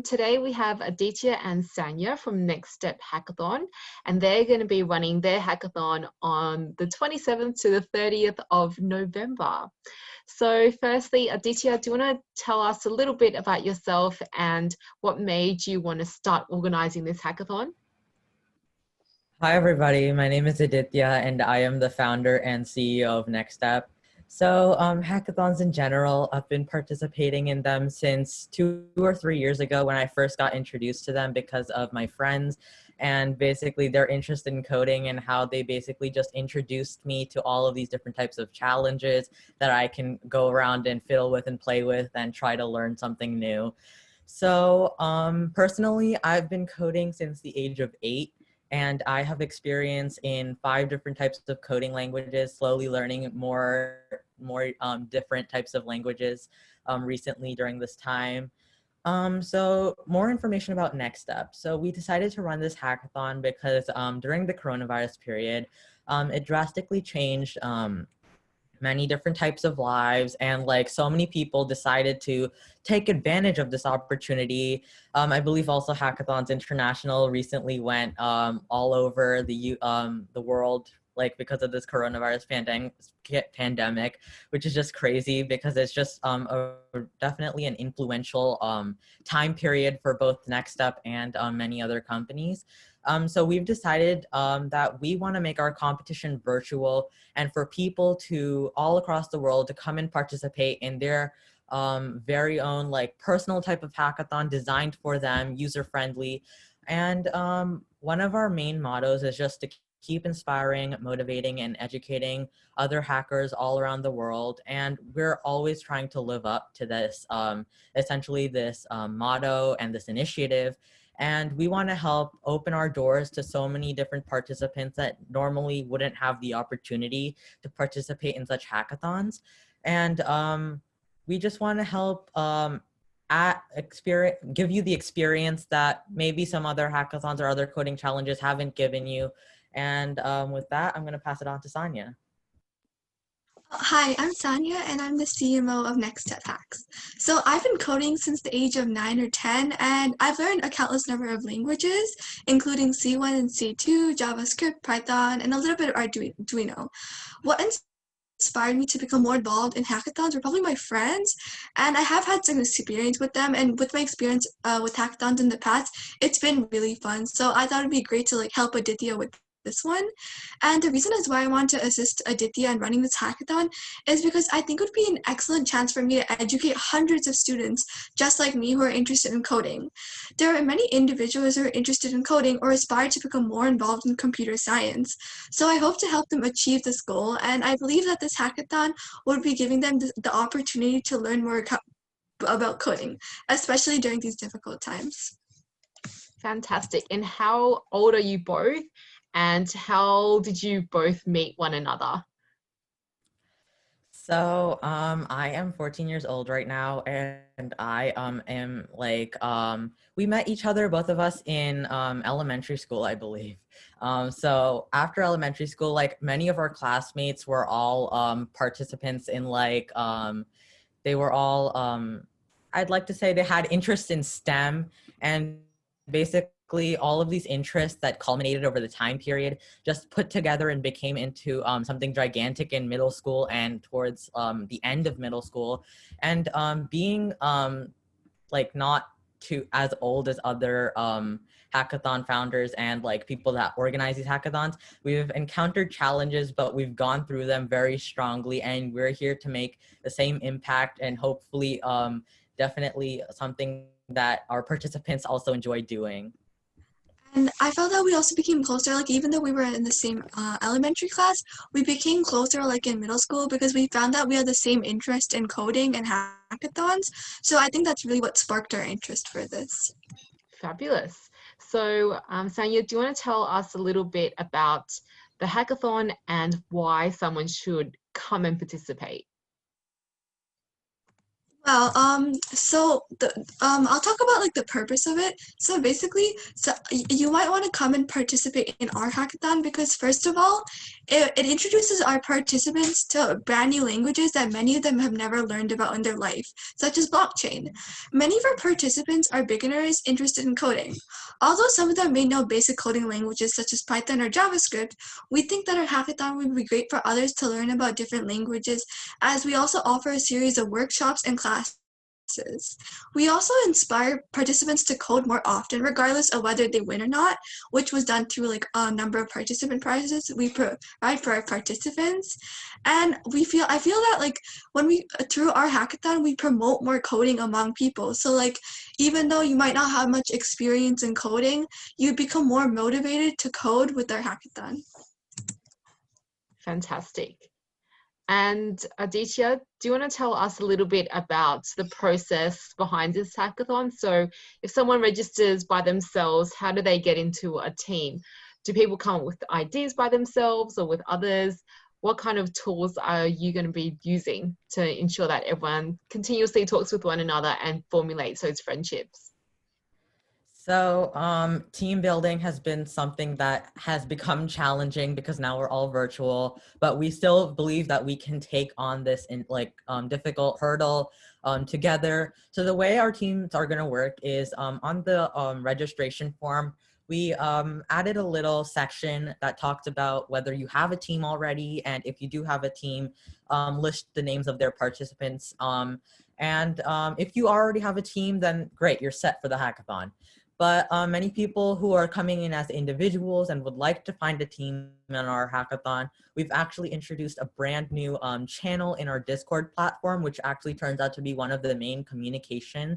and today we have Aditya and Sanya from Next Step Hackathon, and they're going to be running their hackathon on the 27th to the 30th of November. So firstly, Aditya, do you want to tell us a little bit about yourself and what made you want to start organizing this hackathon? Hi, everybody. My name is Aditya, and I am the founder and CEO of Next Step. So hackathons in general, I've been participating in them since 2 or 3 years ago when I first got introduced to them because of my friends and basically their interest in coding and how they basically just introduced me to all of these different types of challenges that I can go around and fiddle with and play with and try to learn something new. So personally, I've been coding since the age of 8. And I have experience in 5 different types of coding languages, slowly learning more different types of languages recently during this time. So more information about Next Step. So we decided to run this hackathon because during the coronavirus period, it drastically changed many different types of lives, and like so many people decided to take advantage of this opportunity. I believe also Hackathons International recently went all over the world, like because of this coronavirus pandemic, which is just crazy because it's just definitely an influential time period for both Next Step and many other companies. So we've decided that we want to make our competition virtual and for people to all across the world to come and participate in their very own like personal type of hackathon designed for them, user-friendly. And one of our main mottos is just to keep inspiring, motivating, and educating other hackers all around the world. And we're always trying to live up to this, essentially this motto and this initiative. And we want to help open our doors to so many different participants that normally wouldn't have the opportunity to participate in such hackathons. And we just want to help give you the experience that maybe some other hackathons or other coding challenges haven't given you. And with that, I'm going to pass it on to Sonia. Hi, I'm Sonia, and I'm the CMO of Next Step Hacks. So I've been coding since the age of 9 or 10, and I've learned a countless number of languages, including C1 and C2, JavaScript, Python, and a little bit of Arduino. What inspired me to become more involved in hackathons were probably my friends, and I have had some experience with them, and with my experience with hackathons in the past, it's been really fun. So I thought it'd be great to like help Aditya with this one. And the reason is why I want to assist Aditya in running this hackathon is because I think it would be an excellent chance for me to educate hundreds of students just like me who are interested in coding. There are many individuals who are interested in coding or aspire to become more involved in computer science. So I hope to help them achieve this goal, and I believe that this hackathon would be giving them the opportunity to learn more about coding, especially during these difficult times. Fantastic. And how old are you both? And how did you both meet one another? So I am 14 years old right now, and I am like we met each other, both of us, in elementary school, I believe. So after elementary school, like many of our classmates were all participants in like they were all I'd like to say they had interest in STEM, and basically all of these interests that culminated over the time period just put together and became into something gigantic in middle school and towards the end of middle school. And being like not too as old as other hackathon founders and like people that organize these hackathons, we've encountered challenges, but we've gone through them very strongly, and we're here to make the same impact and hopefully definitely something that our participants also enjoy doing. And I felt that we also became closer, like even though we were in the same elementary class, we became closer like in middle school because we found that we had the same interest in coding and hackathons. So I think that's really what sparked our interest for this. Fabulous. So Sanya, do you want to tell us a little bit about the hackathon and why someone should come and participate? Well, I'll talk about like the purpose of it. So basically, you might want to come and participate in our hackathon because first of all, it introduces our participants to brand new languages that many of them have never learned about in their life, such as blockchain. Many of our participants are beginners interested in coding. Although some of them may know basic coding languages such as Python or JavaScript, we think that our hackathon would be great for others to learn about different languages as we also offer a series of workshops and classes. We also inspire participants to code more often, regardless of whether they win or not, which was done through like a number of participant prizes we provide for our participants. And I feel that like when we, through our hackathon, we promote more coding among people. So like, even though you might not have much experience in coding, you become more motivated to code with our hackathon. Fantastic. And Aditya, do you want to tell us a little bit about the process behind this hackathon? So if someone registers by themselves, how do they get into a team? Do people come up with ideas by themselves or with others? What kind of tools are you going to be using to ensure that everyone continuously talks with one another and formulates those friendships? So team building has been something that has become challenging because now we're all virtual, but we still believe that we can take on this difficult hurdle together. So the way our teams are going to work is on the registration form, we added a little section that talks about whether you have a team already, and if you do have a team, list the names of their participants. If you already have a team, then great, you're set for the hackathon. But many people who are coming in as individuals and would like to find a team in our hackathon, we've actually introduced a brand new channel in our Discord platform, which actually turns out to be one of the main communication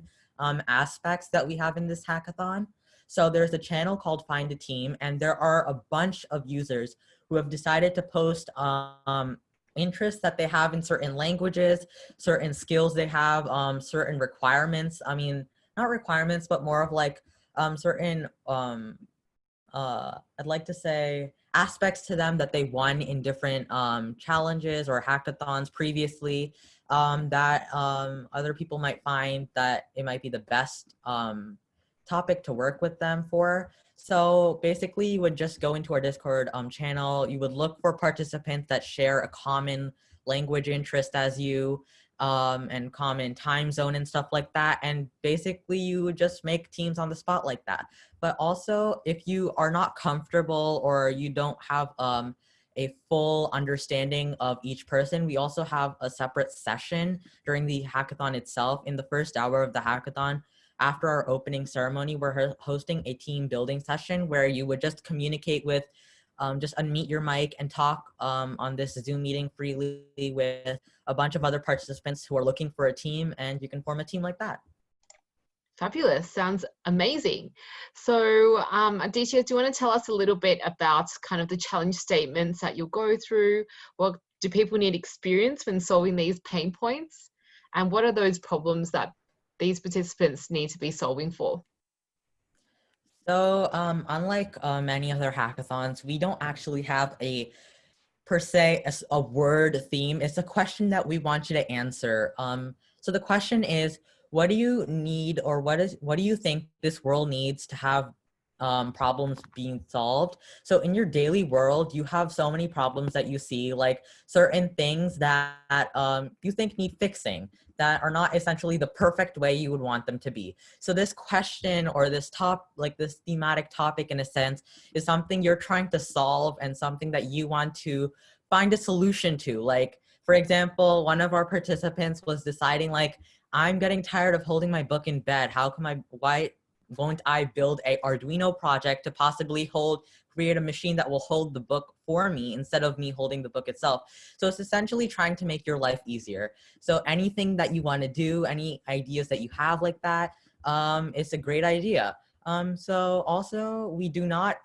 aspects that we have in this hackathon. So there's a channel called Find a Team, and there are a bunch of users who have decided to post interests that they have in certain languages, certain skills they have, certain requirements. I mean, not requirements, but more of like certain, I'd like to say, aspects to them that they won in different challenges or hackathons previously that other people might find that it might be the best topic to work with them for. So basically, you would just go into our Discord channel. You would look for participants that share a common language interest as you, and common time zone and stuff like that. And basically you would just make teams on the spot like that. But also if you are not comfortable or you don't have a full understanding of each person, we also have a separate session during the hackathon itself. In the first hour of the hackathon, after our opening ceremony, we're hosting a team building session where you would just communicate with, just unmute your mic and talk on this Zoom meeting freely with a bunch of other participants who are looking for a team, and you can form a team like that. Fabulous. Sounds amazing. So Aditya, do you want to tell us a little bit about kind of the challenge statements that you'll go through? What do people need experience when solving these pain points? And what are those problems that these participants need to be solving for? So unlike many other hackathons, we don't actually have per se a word theme. It's a question that we want you to answer. So the question is, what do you need, or what do you think this world needs to have problems being solved? So in your daily world, you have so many problems that you see, like certain things that you think need fixing, that are not essentially the perfect way you would want them to be. So this question, or this this thematic topic in a sense, is something you're trying to solve and something that you want to find a solution to. Like, for example, one of our participants was deciding, like, I'm getting tired of holding my book in bed. Why won't I build a Arduino project to possibly create a machine that will hold the book for me instead of me holding the book itself? So it's essentially trying to make your life easier. So anything that you want to do, any ideas that you have like that, it's a great idea. So also, we do not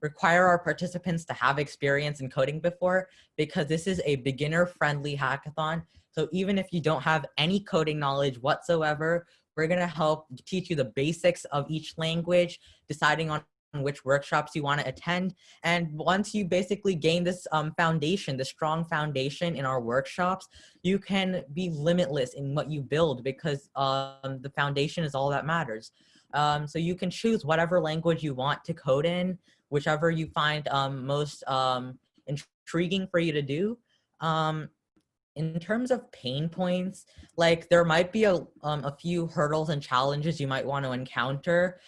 require our participants to have experience in coding before, because this is a beginner-friendly hackathon. So even if you don't have any coding knowledge whatsoever, we're going to help teach you the basics of each language, deciding on which workshops you want to attend. And once you basically gain this foundation, this strong foundation in our workshops, you can be limitless in what you build, because the foundation is all that matters. So you can choose whatever language you want to code in, whichever you find most intriguing for you to do. In terms of pain points, like there might be a few hurdles and challenges you might want to encounter,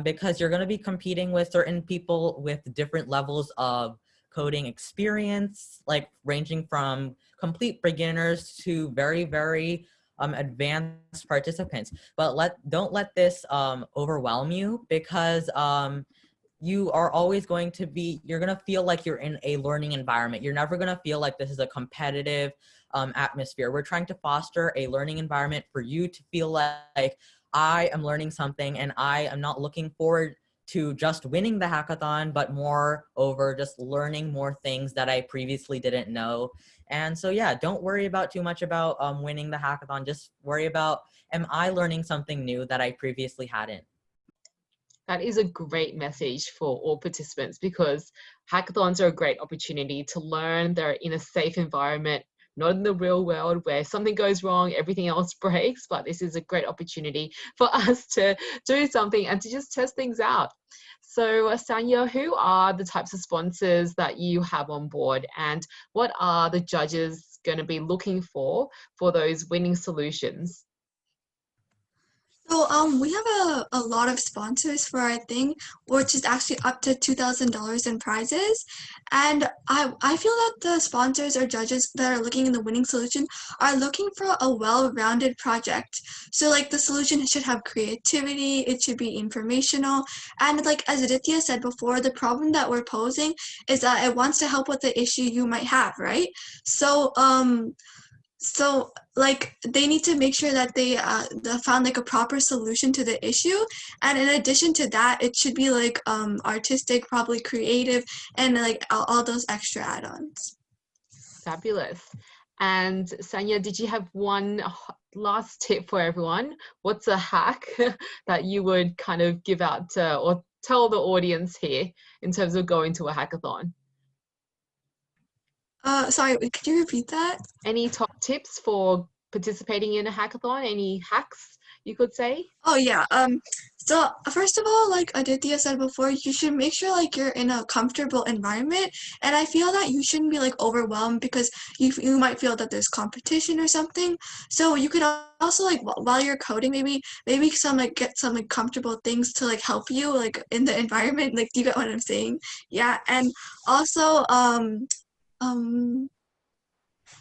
because you're going to be competing with certain people with different levels of coding experience, like ranging from complete beginners to very, very advanced participants. But don't let this overwhelm you, because you are always going to be, you're going to feel like you're in a learning environment. You're never going to feel like this is a competitive atmosphere. We're trying to foster a learning environment for you to feel like I am learning something, and I am not looking forward to just winning the hackathon, but more over just learning more things that I previously didn't know. And so, yeah, don't worry about too much about winning the hackathon. Just worry about, am I learning something new that I previously hadn't? That is a great message for all participants, because hackathons are a great opportunity to learn. They're in a safe environment, not in the real world where something goes wrong, everything else breaks, but this is a great opportunity for us to do something and to just test things out. So Sanya, who are the types of sponsors that you have on board, and what are the judges going to be looking for those winning solutions? So we have a lot of sponsors for our thing, which is actually up to $2,000 in prizes. And I feel that the sponsors or judges that are looking in the winning solution are looking for a well-rounded project. So like the solution should have creativity, it should be informational, and like as Aditya said before, the problem that we're posing is that it wants to help with the issue you might have, right? So like they need to make sure that they found like a proper solution to the issue, and in addition to that, it should be like artistic, probably creative, and like all those extra add-ons. Fabulous. And Sanya, did you have one last tip for everyone? What's a hack that you would kind of give out to, or tell the audience here in terms of going to a hackathon? Sorry, could you repeat that? Any top tips for participating in a hackathon? Any hacks you could say? Oh yeah. So first of all, like Aditya said before, you should make sure like you're in a comfortable environment, and I feel that you shouldn't be like overwhelmed because you might feel that there's competition or something. So you could also like while you're coding, maybe some like get some like comfortable things to like help you like in the environment. Like, do you get what I'm saying? Yeah, and also um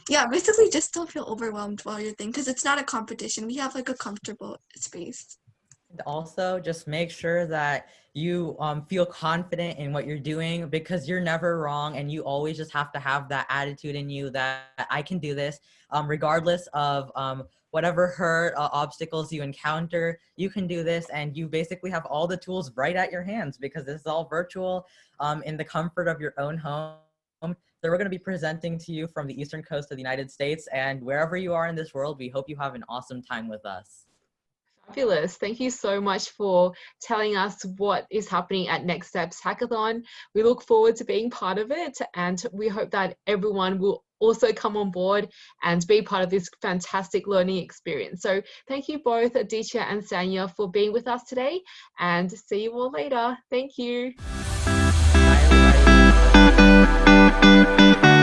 yeah, basically just don't feel overwhelmed while you're thinking, because it's not a competition. We have like a comfortable space. And also, just make sure that you feel confident in what you're doing, because you're never wrong, and you always just have to have that attitude in you that I can do this, regardless of whatever hurt obstacles you encounter. You can do this, and you basically have all the tools right at your hands, because this is all virtual in the comfort of your own home. So we're going to be presenting to you from the eastern coast of the United States, and wherever you are in this world, we hope you have an awesome time with us. Fabulous. Thank you so much for telling us what is happening at Next Steps Hackathon. We look forward to being part of it, and we hope that everyone will also come on board and be part of this fantastic learning experience. So thank you both, Aditya and Sanya, for being with us today, and see you all later. Thank you. Bye, everybody.